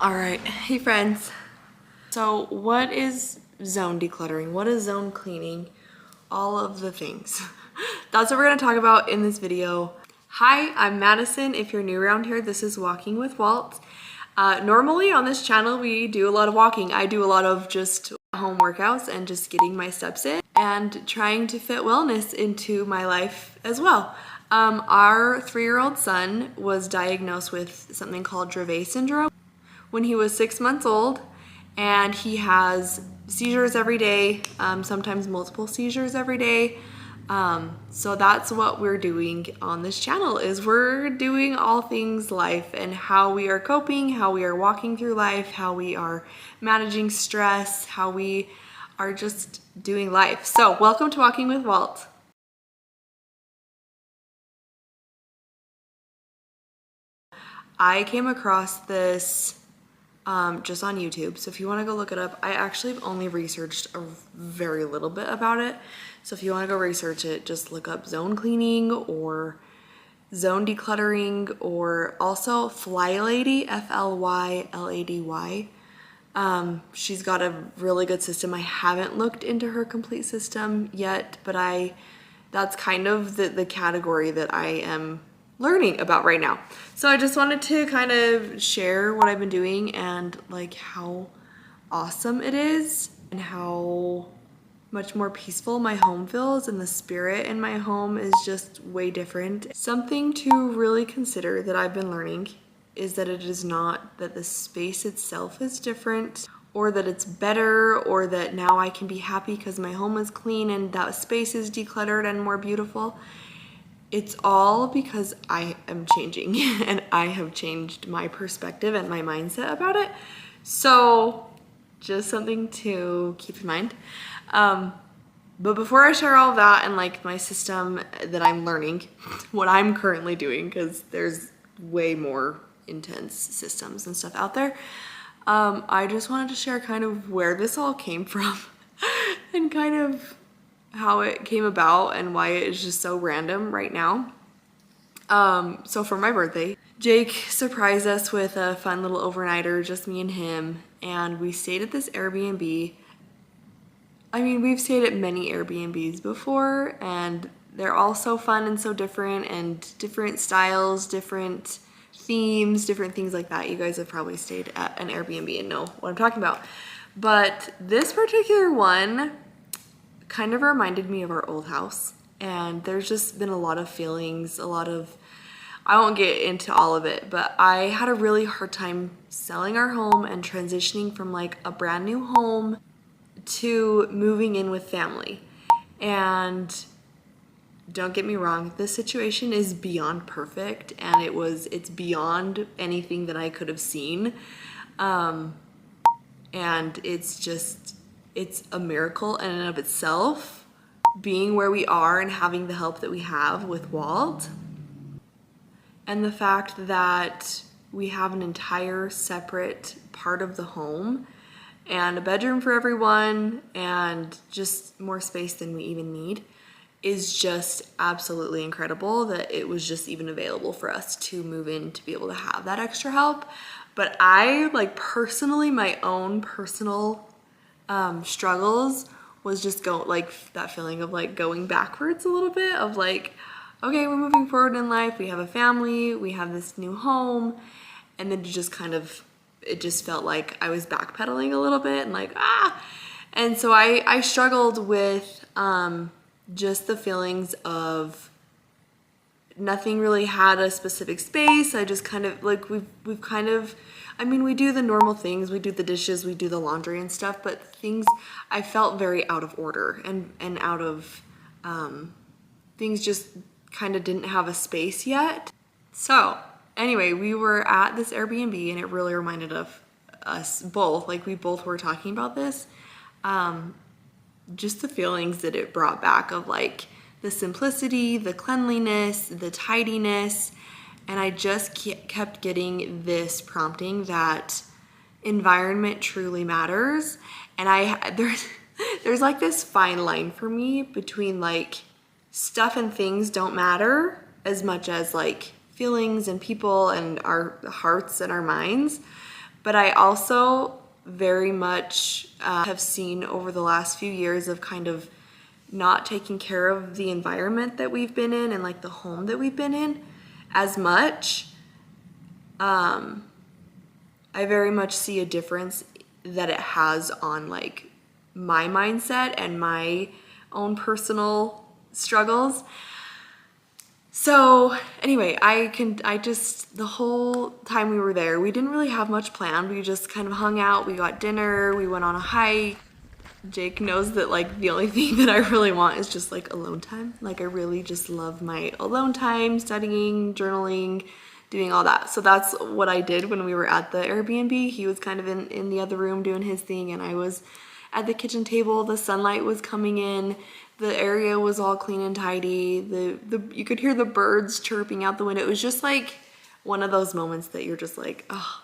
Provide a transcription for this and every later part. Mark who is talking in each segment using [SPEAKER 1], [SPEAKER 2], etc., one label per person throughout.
[SPEAKER 1] All right, hey friends. So what is zone decluttering? What is zone cleaning? All of the things. That's what we're gonna talk about in this video. Hi, I'm Madison. If you're new around here, this is Walking with Walt. Normally on this channel, we do a lot of walking. I do a lot of just home workouts and just getting my steps in and trying to fit wellness into my life as well. Our 3-year-old son was diagnosed with something called Dravet syndrome when he was 6 months old, and he has seizures every day, sometimes multiple seizures every day. So that's what we're doing on this channel, is we're doing all things life and how we are coping, how we are walking through life, how we are managing stress, how we are just doing life. So welcome to Walking with Walt. I came across this just on YouTube. So if you want to go look it up, I actually have only researched a very little bit about it. So if you want to go research it, just look up zone cleaning or zone decluttering, or also Fly Lady, FLYLADY. She's got a really good system. I haven't looked into her complete system yet, but that's kind of the category that I am learning about right now. So I just wanted to kind of share what I've been doing and like how awesome it is and how much more peaceful my home feels, and the spirit in my home is just way different. Something to really consider that I've been learning is that it is not that the space itself is different, or that it's better, or that now I can be happy because my home is clean and that space is decluttered and more beautiful. It's all because I am changing and I have changed my perspective and my mindset about it. So just something to keep in mind. But before I share all that and like my system that I'm learning, what I'm currently doing, because there's way more intense systems and stuff out there, I just wanted to share kind of where this all came from and kind of how it came about and why it is just so random right now. So for my birthday, Jake surprised us with a fun little overnighter, just me and him, and we stayed at this Airbnb. I mean, we've stayed at many Airbnbs before, and they're all so fun and so different, and different styles, different themes, different things like that. You guys have probably stayed at an Airbnb and know what I'm talking about. But this particular one kind of reminded me of our old house, and there's just been a lot of feelings, I won't get into all of it, but I had a really hard time selling our home and transitioning from like a brand new home to moving in with family. And don't get me wrong, this situation is beyond perfect, and it's beyond anything that I could have seen. And it's a miracle in and of itself, being where we are and having the help that we have with Walt. And the fact that we have an entire separate part of the home and a bedroom for everyone and just more space than we even need is just absolutely incredible, that it was just even available for us to move in to be able to have that extra help. But I like personally, my own personal struggles was just that feeling of like going backwards a little bit, of like, okay, we're moving forward in life, we have a family, we have this new home, and then it just felt like I was backpedaling a little bit and like, and so I struggled with just the feelings of nothing really had a specific space. I just kind of like, we've kind of, I mean, we do the normal things, we do the dishes, we do the laundry and stuff, but things, I felt very out of order and out of, things just kind of didn't have a space yet. So anyway, we were at this Airbnb and it really reminded of us both, like we both were talking about this, just the feelings that it brought back of like the simplicity, the cleanliness, the tidiness. And I just kept getting this prompting that environment truly matters. And there's like this fine line for me between like stuff and things don't matter as much as like feelings and people and our hearts and our minds. But I also very much have seen over the last few years of kind of not taking care of the environment that we've been in and like the home that we've been in as much. I very much see a difference that it has on like my mindset and my own personal struggles. So anyway, the whole time we were there, we didn't really have much planned. We just kind of hung out, we got dinner, we went on a hike. Jake knows that like the only thing that I really want is just like alone time. Like I really just love my alone time, studying, journaling, doing all that. So that's what I did when we were at the Airbnb. He was kind of in the other room doing his thing, and I was at the kitchen table. The sunlight was coming in. The area was all clean and tidy. You could hear the birds chirping out the window. It was just like one of those moments that you're just like, oh,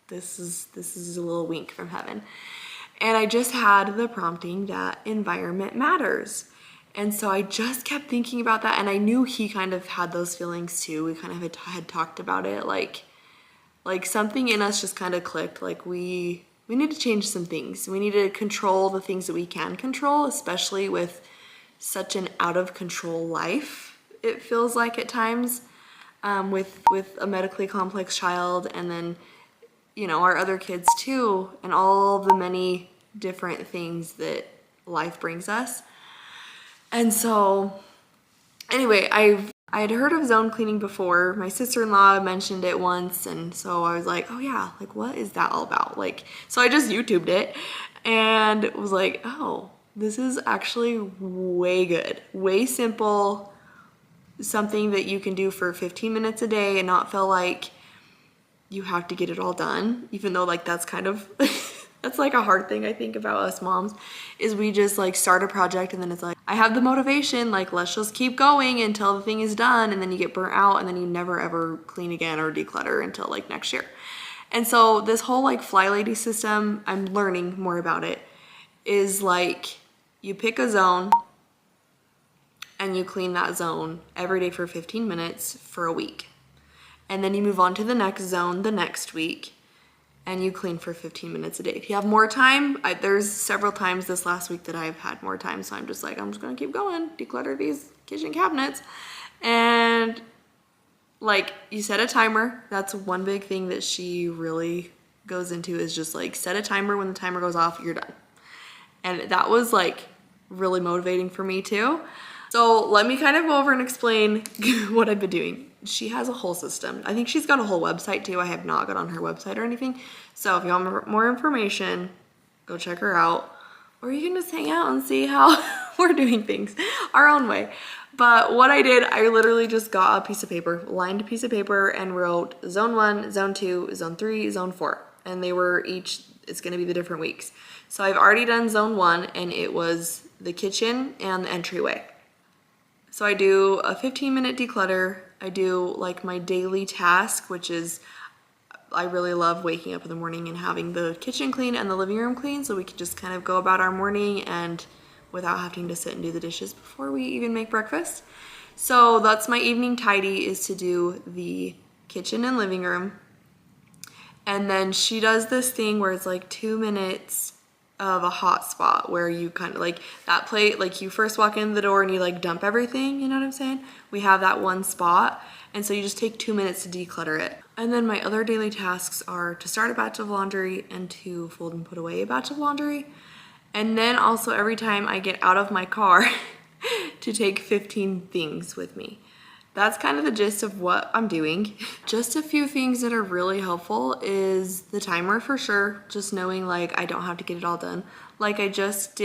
[SPEAKER 1] this is a little wink from heaven. And I just had the prompting that environment matters. And so I just kept thinking about that, and I knew he kind of had those feelings too. We kind of had talked about it, like something in us just kind of clicked. Like we need to change some things. We need to control the things that we can control, especially with such an out of control life. It feels like at times, with a medically complex child, and then our other kids too, and all the many different things that life brings us. And so, anyway, I had heard of zone cleaning before. My sister-in-law mentioned it once, and so I was like, oh yeah, like what is that all about? Like, so I just YouTubed it and was like, oh, this is actually way good, way simple, something that you can do for 15 minutes a day and not feel like you have to get it all done, even though like that's kind of that's like a hard thing I think about us moms, is we just like start a project and then it's like, I have the motivation, like let's just keep going until the thing is done, and then you get burnt out and then you never ever clean again or declutter until like next year. And so this whole like Fly Lady system, I'm learning more about it, is like you pick a zone and you clean that zone every day for 15 minutes for a week. And then you move on to the next zone the next week and you clean for 15 minutes a day. If you have more time, there's several times this last week that I've had more time, so I'm just like, I'm just gonna keep going, declutter these kitchen cabinets. And like you set a timer. That's one big thing that she really goes into, is just like set a timer. When the timer goes off, you're done. And that was like really motivating for me too. So let me kind of go over and explain what I've been doing. She has a whole system. I think she's got a whole website too. I have not got on her website or anything. So if you want more information, go check her out. Or you can just hang out and see how we're doing things our own way. But what I did, I literally just got a piece of paper, lined a piece of paper, and wrote zone 1, zone 2, zone 3, zone 4. And they were each, it's gonna be the different weeks. So I've already done zone 1, and it was the kitchen and the entryway. So I do a 15-minute declutter. I do like my daily task, which is, I really love waking up in the morning and having the kitchen clean and the living room clean, so we can just kind of go about our morning and without having to sit and do the dishes before we even make breakfast. So that's my evening tidy, is to do the kitchen and living room. And then she does this thing where it's like 2 minutes of a hot spot, where you kind of like that plate, like you first walk in the door and you like dump everything, you know what I'm saying? We have that one spot, and so you just take 2 minutes to declutter it. And then my other daily tasks are to start a batch of laundry and to fold and put away a batch of laundry. And then also every time I get out of my car to take 15 things with me. That's kind of the gist of what I'm doing. Just a few things that are really helpful is the timer for sure. Just knowing like I don't have to get it all done. Like I just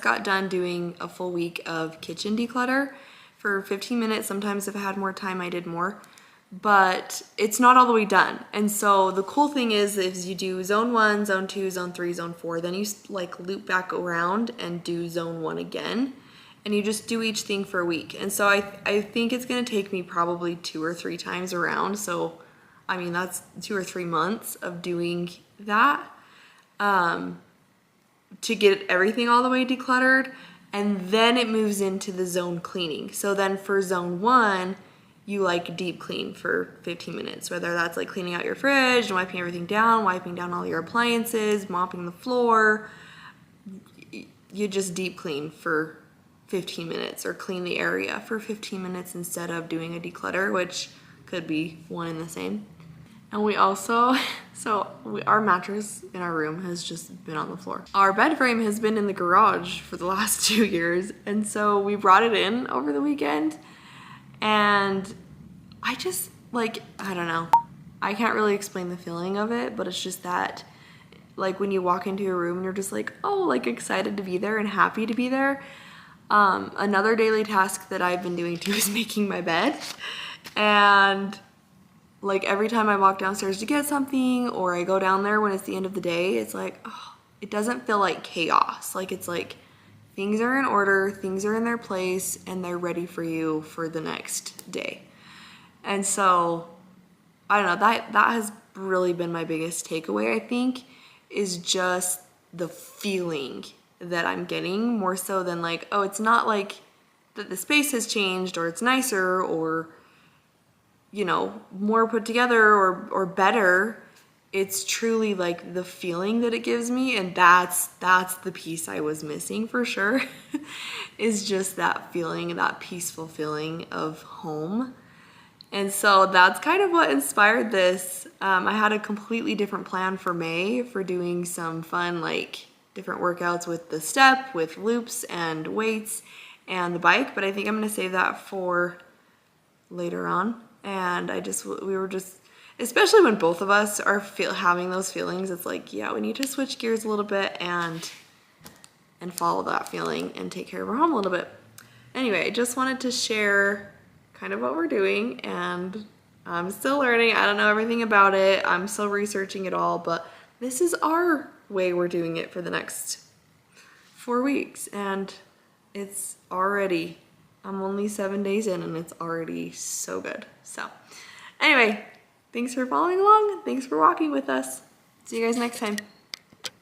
[SPEAKER 1] got done doing a full week of kitchen declutter for 15 minutes. Sometimes if I had more time, I did more. But it's not all the way done. And so the cool thing is you do zone 1, zone 2, zone 3, zone 4, then you like loop back around and do zone 1 again. And you just do each thing for a week. And so I think it's gonna take me probably 2 or 3 times around. So, I mean, that's 2 or 3 months of doing that to get everything all the way decluttered. And then it moves into the zone cleaning. So then for zone 1, you like deep clean for 15 minutes, whether that's like cleaning out your fridge and wiping everything down, wiping down all your appliances, mopping the floor. You just deep clean for 15 minutes or clean the area for 15 minutes instead of doing a declutter, which could be one and the same. And we also, our mattress in our room has just been on the floor. Our bed frame has been in the garage for the last 2 years. And so we brought it in over the weekend. And I just like, I don't know. I can't really explain the feeling of it, but it's just that like when you walk into a room, you're just like, oh, like excited to be there and happy to be there. Another daily task that I've been doing too is making my bed. And like every time I walk downstairs to get something or I go down there when it's the end of the day, it's like, oh, it doesn't feel like chaos. Like it's like things are in order, things are in their place, and they're ready for you for the next day. And so, I don't know, that has really been my biggest takeaway, I think, is just the feeling that I'm getting more so than like, oh, it's not like that the space has changed or it's nicer or, you know, more put together or better. It's truly like the feeling that it gives me, and that's the piece I was missing for sure is just that feeling, that peaceful feeling of home. And so that's kind of what inspired this. I had a completely different plan for May for doing some fun like different workouts with the step, with loops and weights and the bike, but I think I'm gonna save that for later on. And we were just, especially when both of us are having those feelings, it's like, yeah, we need to switch gears a little bit and follow that feeling and take care of our home a little bit. Anyway, I just wanted to share kind of what we're doing, and I'm still learning. I don't know everything about it. I'm still researching it all, but this is our way we're doing it for the next 4 weeks, and it's already, I'm only 7 days in and it's already so good. So anyway, thanks for following along. Thanks for walking with us. See you guys next time.